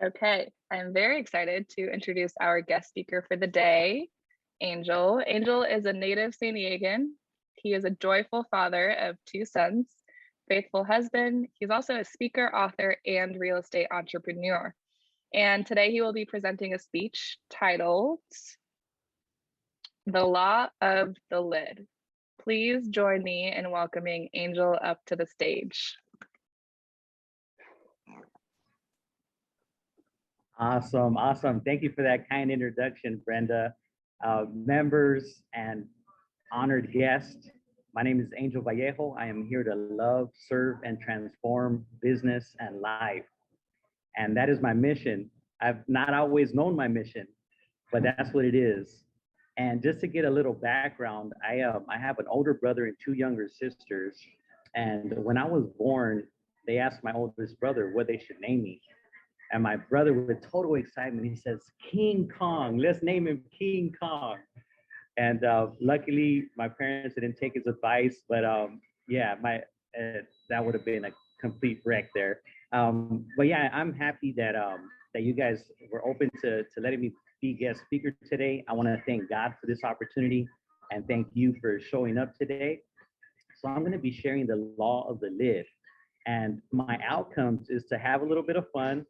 Okay, I'm very excited to introduce our guest speaker for the day, Angel. Angel is a native San Diegan. He is a joyful father of two sons, faithful husband. He's also a speaker, author, and real estate entrepreneur. And today he will be presenting a speech titled The Law of the Lid. Please join me in welcoming Angel up to the stage. Awesome, awesome. Thank you for that kind introduction, Brenda. Members and honored guests, my name is Angel Vallejo. I am here to love, serve, and transform business and life. And that is my mission. I've not always known my mission, but that's what it is. And just to get a little background, I have an older brother and two younger sisters. And when I was born, they asked my oldest brother what they should name me. And my brother, with total excitement, he says, King Kong, let's name him King Kong. And luckily, my parents didn't take his advice, but yeah, that would have been a complete wreck there. But yeah, I'm happy that that you guys were open to letting me be guest speaker today. I want to thank God for this opportunity and thank you for showing up today. So I'm going to be sharing the law of the lid. And my outcomes is to have a little bit of fun,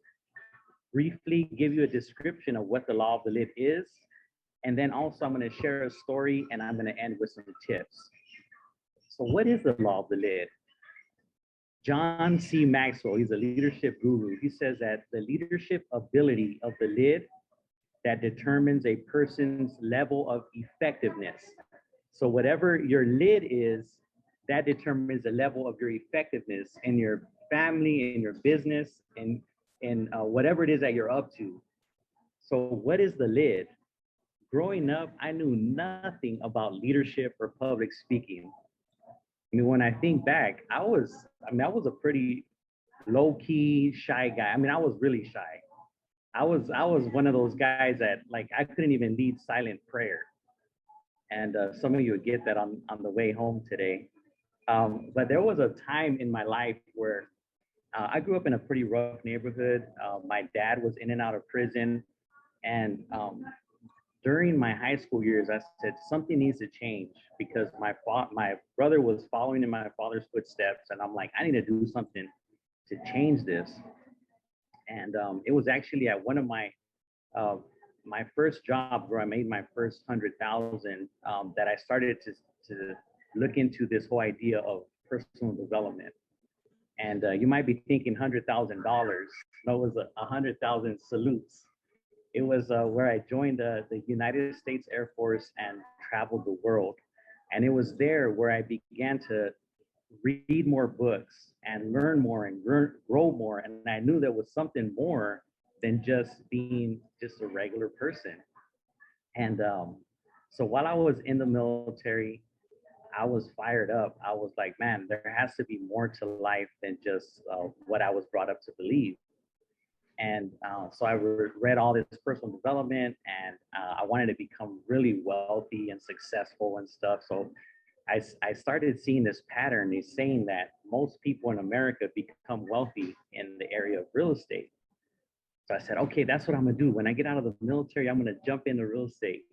briefly give you a description of what the law of the lid is. And then also I'm going to share a story and I'm going to end with some tips. So what is the law of the lid? John C. Maxwell, he's a leadership guru. He says that the leadership ability of the lid that determines a person's level of effectiveness. So whatever your lid is, that determines the level of your effectiveness in your family, in your business, in whatever it is that you're up to. So what is the lid? Growing up, I knew nothing about leadership or public speaking. I mean, when I think back, I was a pretty low-key, shy guy. I mean, I was really shy. I was one of those guys that like I couldn't even lead silent prayer. And some of you would get that on the way home today. But there was a time in my life where I grew up in a pretty rough neighborhood. My dad was in and out of prison. And during my high school years, I said something needs to change because my brother was following in my father's footsteps. And I'm like, I need to do something to change this. And it was actually at one of my first jobs where I made my first 100,000 that I started to look into this whole idea of personal development. And you might be thinking $100,000. No, it was 100,000 salutes. It was where I joined the United States Air Force and traveled the world. And it was there where I began to read more books and learn more and grow more. And I knew there was something more than just being just a regular person. And so while I was in the military, I was fired up. I was like, man, there has to be more to life than just what I was brought up to believe. And so I read all this personal development and I wanted to become really wealthy and successful and stuff. So I started seeing this pattern. He's saying that most people in America become wealthy in the area of real estate. So I said, okay, that's what I'm gonna do. When I get out of the military, I'm gonna jump into real estate.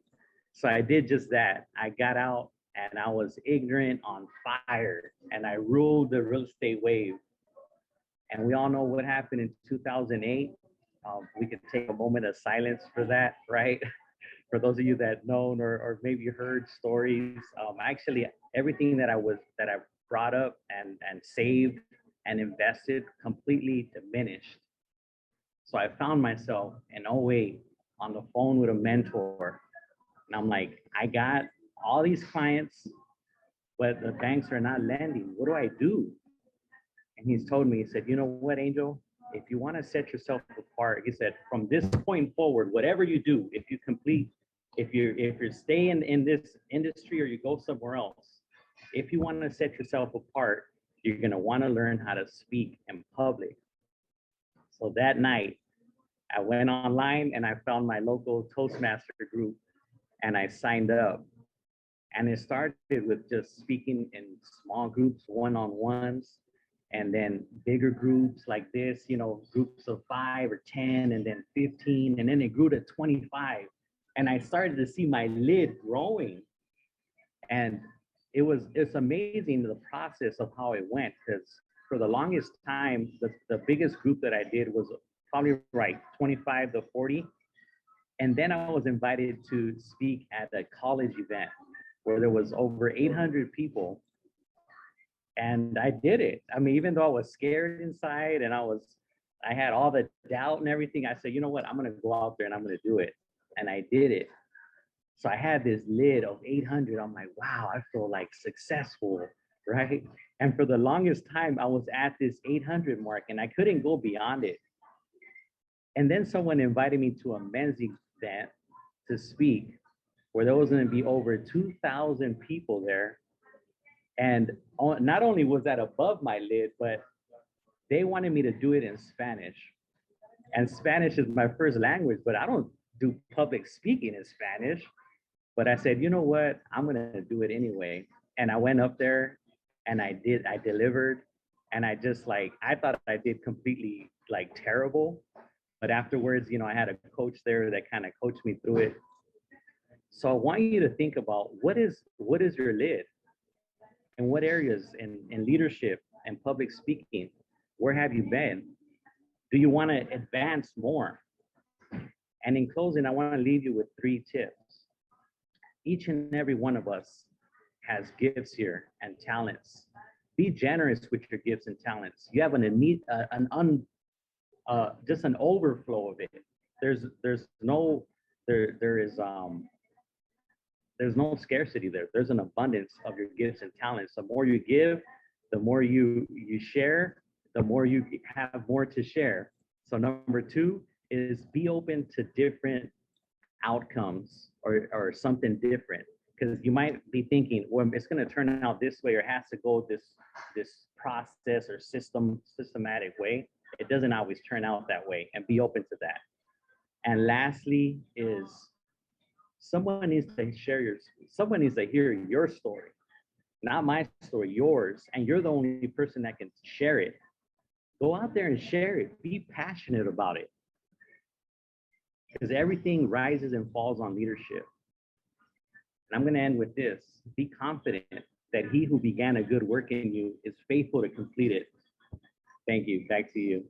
So I did just that. I got out and I was ignorant, on fire, and I ruled the real estate wave. And we all know what happened in 2008. We could take a moment of silence for that, right? For those of you that know or maybe heard stories, actually everything that I brought up and saved and invested completely diminished. So I found myself in '08 on the phone with a mentor, and I'm like, I got all these clients, but the banks are not lending. What do I do? And he's told me, he said, you know what, Angel? If you want to set yourself apart, he said, from this point forward, whatever you do, if you're staying in this industry or you go somewhere else, if you want to set yourself apart, you're gonna want to learn how to speak in public. So that night, I went online and I found my local Toastmaster group and I signed up. And it started with just speaking in small groups, one-on-ones. and then bigger groups like this, groups of 5 or 10, and then 15, and then it grew to 25. And I started to see my lid growing. And it's amazing the process of how it went, because for the longest time, the biggest group that I did was probably right 25 to 40. And then I was invited to speak at a college event where there was over 800 people. And I did it. I mean, even though I was scared inside and I had all the doubt and everything, I said, you know what, I'm going to go out there and I'm going to do it. And I did it. So I had this lid of 800. I'm like, wow, I feel like successful, right? And for the longest time, I was at this 800 mark and I couldn't go beyond it. And then someone invited me to a men's event to speak where there was going to be over 2,000 people there. And not only was that above my lid, but they wanted me to do it in Spanish. And Spanish is my first language, but I don't do public speaking in Spanish. But I said, you know what? I'm going to do it anyway. And I went up there and I delivered. And I thought I did completely like terrible. But afterwards, I had a coach there that kind of coached me through it. So I want you to think about what is your lid? In what areas in leadership and public speaking, where have you been? Do you want to advance more? And in closing, I want to leave you with 3 tips. Each and every one of us has gifts here and talents. Be generous with your gifts and talents. You have just an overflow of it. There's no scarcity there. There's an abundance of your gifts and talents. The more you give, the more you share, the more you have more to share. So number 2 is be open to different outcomes or something different. Because you might be thinking, well, it's going to turn out this way or has to go this process or systematic way. It doesn't always turn out that way, and be open to that. And lastly is someone needs to hear your story, not my story, yours. And you're the only person that can share it. Go out there and share it. Be passionate about it. Because everything rises and falls on leadership. And I'm going to end with this. Be confident that he who began a good work in you is faithful to complete it. Thank you. Back to you.